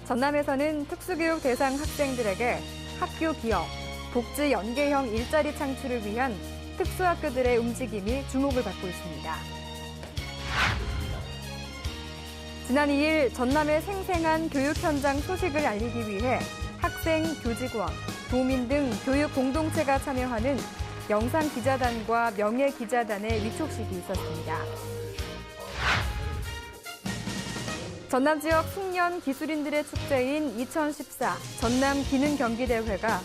전남에서는 특수교육 대상 학생들에게 학교 기업, 복지 연계형 일자리 창출을 위한 특수학교들의 움직임이 주목을 받고 있습니다. 지난 2일 전남의 생생한 교육 현장 소식을 알리기 위해 학생, 교직원, 도민 등 교육 공동체가 참여하는 영상기자단과 명예기자단의 위촉식이 있었습니다. 전남 지역 숙련 기술인들의 축제인 2014 전남 기능경기대회가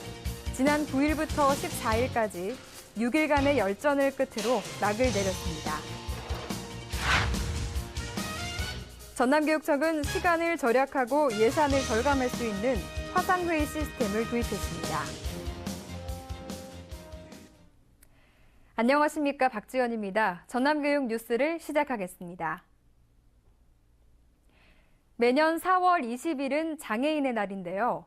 지난 9일부터 14일까지 6일간의 열전을 끝으로 막을 내렸습니다. 전남교육청은 시간을 절약하고 예산을 절감할 수 있는 화상회의 시스템을 도입했습니다. 안녕하십니까, 박지연입니다. 전남교육 뉴스를 시작하겠습니다. 매년 4월 20일은 장애인의 날인데요.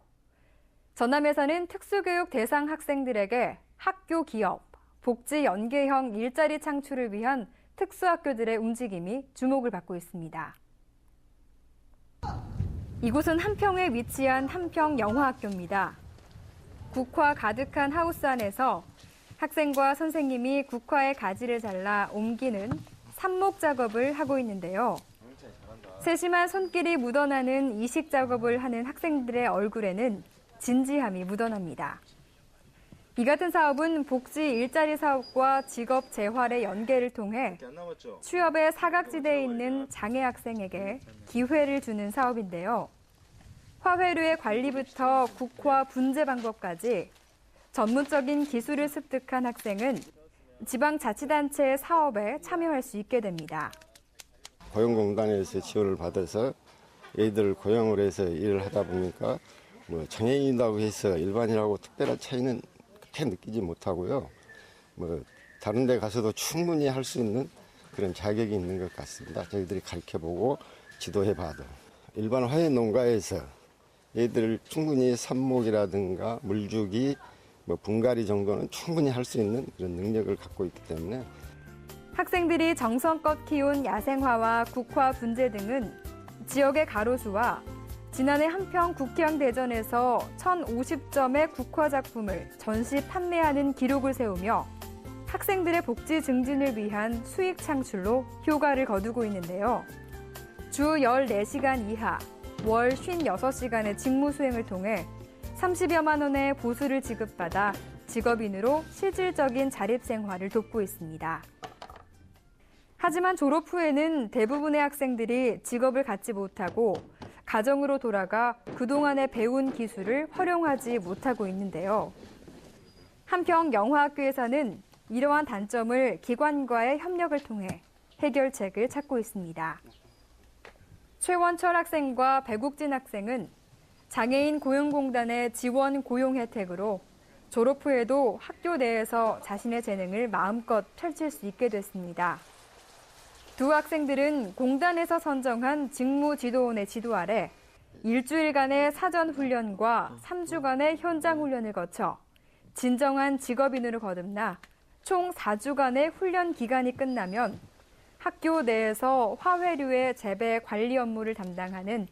전남에서는 특수교육 대상 학생들에게 학교 기업, 복지 연계형 일자리 창출을 위한 특수학교들의 움직임이 주목을 받고 있습니다. 이곳은 한평에 위치한 한평영화학교입니다. 국화 가득한 하우스 안에서 학생과 선생님이 국화의 가지를 잘라 옮기는 삽목 작업을 하고 있는데요. 세심한 손길이 묻어나는 이식 작업을 하는 학생들의 얼굴에는 진지함이 묻어납니다. 이 같은 사업은 복지 일자리 사업과 직업 재활의 연계를 통해 취업의 사각지대에 있는 장애 학생에게 기회를 주는 사업인데요. 화훼류의 관리부터 국화 분재 방법까지 전문적인 기술을 습득한 학생은 지방자치단체의 사업에 참여할 수 있게 됩니다. 고용공단에서 지원을 받아서 애들 고용을 해서 일을 하다 보니까 장애인이라고 해서 일반인하고 특별한 차이는 그렇게 느끼지 못하고요. 다른 데 가서도 충분히 할 수 있는 그런 자격이 있는 것 같습니다. 저희들이 가르쳐보고 지도해봐도. 일반 화훼 농가에서 애들 충분히 삽목이라든가 물주기, 분갈이 정도는 충분히 할 수 있는 그런 능력을 갖고 있기 때문에 학생들이 정성껏 키운 야생화와 국화 분재 등은 지역의 가로수와 지난해 한평 국회의원대전에서 1,050점의 국화 작품을 전시 판매하는 기록을 세우며 학생들의 복지 증진을 위한 수익 창출로 효과를 거두고 있는데요. 주 14시간 이하, 월 56시간의 직무 수행을 통해 30여만 원의 보수를 지급받아 직업인으로 실질적인 자립생활을 돕고 있습니다. 하지만 졸업 후에는 대부분의 학생들이 직업을 갖지 못하고 가정으로 돌아가 그동안에 배운 기술을 활용하지 못하고 있는데요. 한평 영화학교에서는 이러한 단점을 기관과의 협력을 통해 해결책을 찾고 있습니다. 최원철 학생과 배국진 학생은 장애인 고용공단의 지원 고용 혜택으로 졸업 후에도 학교 내에서 자신의 재능을 마음껏 펼칠 수 있게 됐습니다. 두 학생들은 공단에서 선정한 직무지도원의 지도 아래 일주일간의 사전 훈련과 3주간의 현장 훈련을 거쳐 진정한 직업인으로 거듭나 총 4주간의 훈련 기간이 끝나면 학교 내에서 화훼류의 재배 관리 업무를 담당하는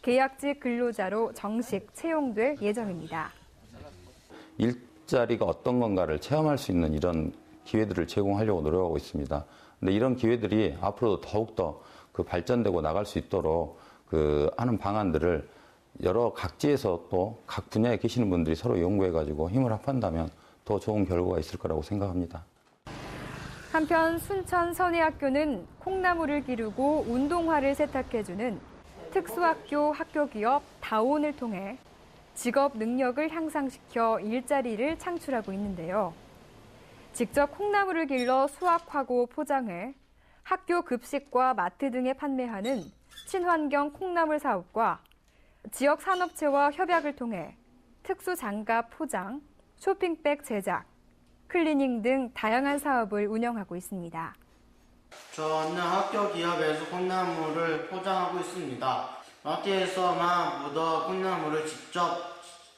계약직 근로자로 정식 채용될 예정입니다. 일자리가 어떤 건가를 체험할 수 있는 이런 기회들을 제공하려고 노력하고 있습니다. 근데 이런 기회들이 앞으로도 더욱더 발전되고 나갈 수 있도록 하는 방안들을 여러 각지에서 또 각 분야에 계시는 분들이 서로 연구해가지고 힘을 합한다면 더 좋은 결과가 있을 거라고 생각합니다. 한편 순천 선의학교는 콩나물을 기르고 운동화를 세탁해주는 특수학교 학교기업 다온을 통해 직업 능력을 향상시켜 일자리를 창출하고 있는데요. 직접 콩나물을 길러 수확하고 포장해 학교 급식과 마트 등에 판매하는 친환경 콩나물 사업과 지역 산업체와 협약을 통해 특수 장갑 포장, 쇼핑백 제작, 클리닝 등 다양한 사업을 운영하고 있습니다. 저는 학교 기업에서 콩나물을 포장하고 있습니다. 마트에서만 묻어 콩나물을 직접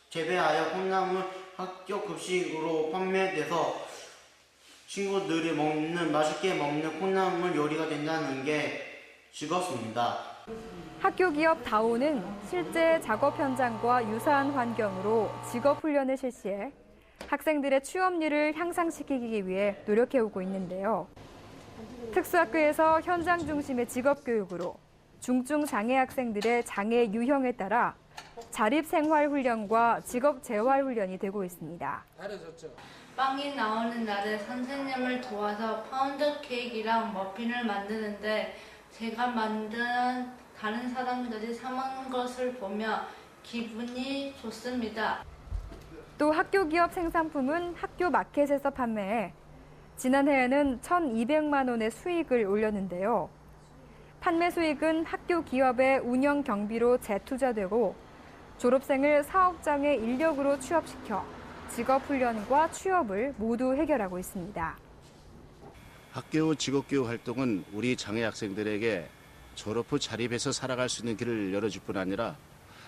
재배하여 콩나물 학교 급식으로 판매돼서 친구들이 맛있게 먹는 콩나물 요리가 된다는 게 즐겁습니다. 학교 기업 다오는 실제 작업 현장과 유사한 환경으로 직업 훈련을 실시해 학생들의 취업률을 향상시키기 위해 노력해오고 있는데요. 특수학교에서 현장 중심의 직업 교육으로 중증 장애 학생들의 장애 유형에 따라 자립생활 훈련과 직업 재활 훈련이 되고 있습니다. 빵이 나오는 날에 선생님을 도와서 파운드 케이크랑 머핀을 만드는데 제가 만든 다른 사람들이 사 먹는 것을 보며 기분이 좋습니다. 또 학교 기업 생산품은 학교 마켓에서 판매해 지난해에는 1,200만 원의 수익을 올렸는데요. 판매 수익은 학교 기업의 운영 경비로 재투자되고 졸업생을 사업장의 인력으로 취업시켜 직업훈련과 취업을 모두 해결하고 있습니다. 학교 직업교육 활동은 우리 장애 학생들에게 졸업 후 자립해서 살아갈 수 있는 길을 열어줄 뿐 아니라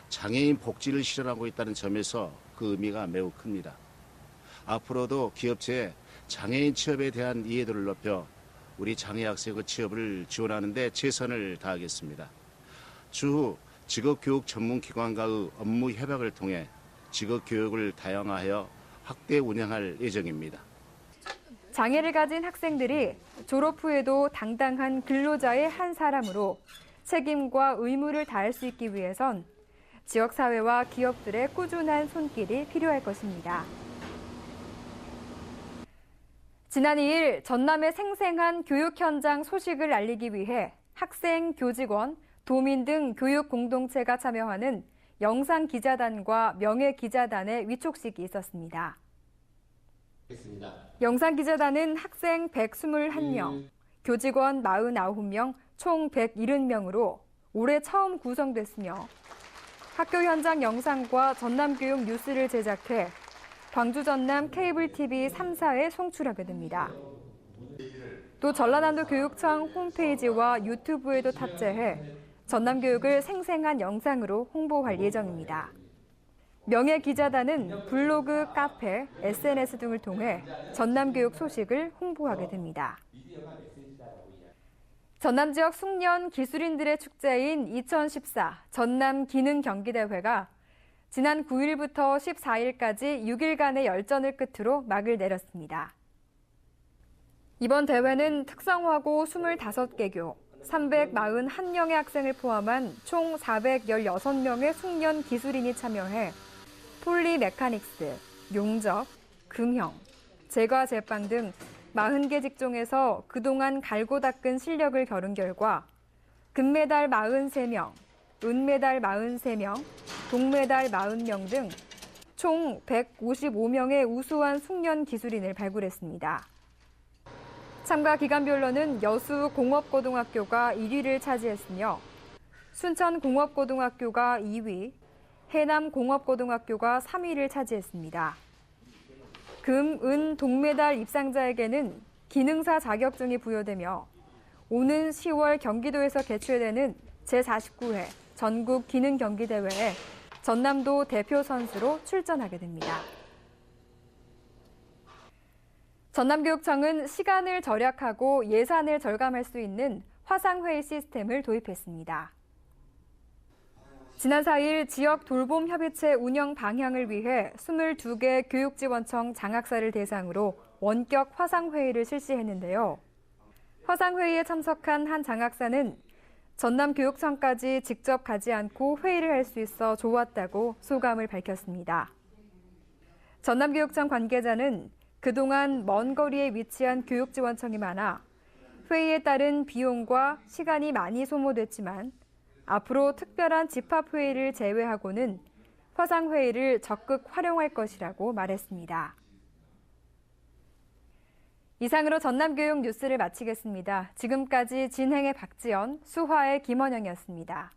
장애인 복지를 실현하고 있다는 점에서 그 의미가 매우 큽니다. 앞으로도 기업체에 장애인 취업에 대한 이해도를 높여 우리 장애 학생의 취업을 지원하는 데 최선을 다하겠습니다. 추후 직업교육 전문기관과의 업무 협약을 통해 직업교육을 다양화하여 확대 운영할 예정입니다. 장애를 가진 학생들이 졸업 후에도 당당한 근로자의 한 사람으로 책임과 의무를 다할 수 있기 위해선 지역사회와 기업들의 꾸준한 손길이 필요할 것입니다. 지난 2일 전남의 생생한 교육 현장 소식을 알리기 위해 학생, 교직원, 도민 등 교육 공동체가 참여하는 영상기자단과 명예기자단의 위촉식이 있었습니다. 영상기자단은 학생 121명, 교직원 49명, 총 170명으로 올해 처음 구성됐으며 학교 현장 영상과 전남교육 뉴스를 제작해 광주 전남 케이블 TV 3사에 송출하게 됩니다. 또 전라남도 교육청 홈페이지와 유튜브에도 탑재해 전남교육을 생생한 영상으로 홍보할 예정입니다. 명예기자단은 블로그, 카페, SNS 등을 통해 전남교육 소식을 홍보하게 됩니다. 전남 지역 숙련 기술인들의 축제인 2014 전남 기능 경기대회가 지난 9일부터 14일까지 6일간의 열전을 끝으로 막을 내렸습니다. 이번 대회는 특성화고 25개교, 341명의 학생을 포함한 총 416명의 숙련 기술인이 참여해 폴리메카닉스, 용접, 금형, 제과 제빵 등 40개 직종에서 그동안 갈고 닦은 실력을 겨룬 결과 금메달 43명, 은메달 43명, 동메달 40명 등 총 155명의 우수한 숙련 기술인을 발굴했습니다. 참가 기관별로는 여수 공업고등학교가 1위를 차지했으며 순천공업고등학교가 2위, 해남공업고등학교가 3위를 차지했습니다. 금, 은, 동메달 입상자에게는 기능사 자격증이 부여되며 오는 10월 경기도에서 개최되는 제49회 전국 기능 경기대회에 전남도 대표 선수로 출전하게 됩니다. 전남교육청은 시간을 절약하고 예산을 절감할 수 있는 화상회의 시스템을 도입했습니다. 지난 4일 지역 돌봄협의체 운영 방향을 위해 22개 교육지원청 장학사를 대상으로 원격 화상회의를 실시했는데요. 화상회의에 참석한 한 장학사는 전남교육청까지 직접 가지 않고 회의를 할 수 있어 좋았다고 소감을 밝혔습니다. 전남교육청 관계자는 그동안 먼 거리에 위치한 교육지원청이 많아 회의에 따른 비용과 시간이 많이 소모됐지만 앞으로 특별한 집합회의를 제외하고는 화상회의를 적극 활용할 것이라고 말했습니다. 이상으로 전남교육 뉴스를 마치겠습니다. 지금까지 진행의 박지연, 수화의 김원영이었습니다.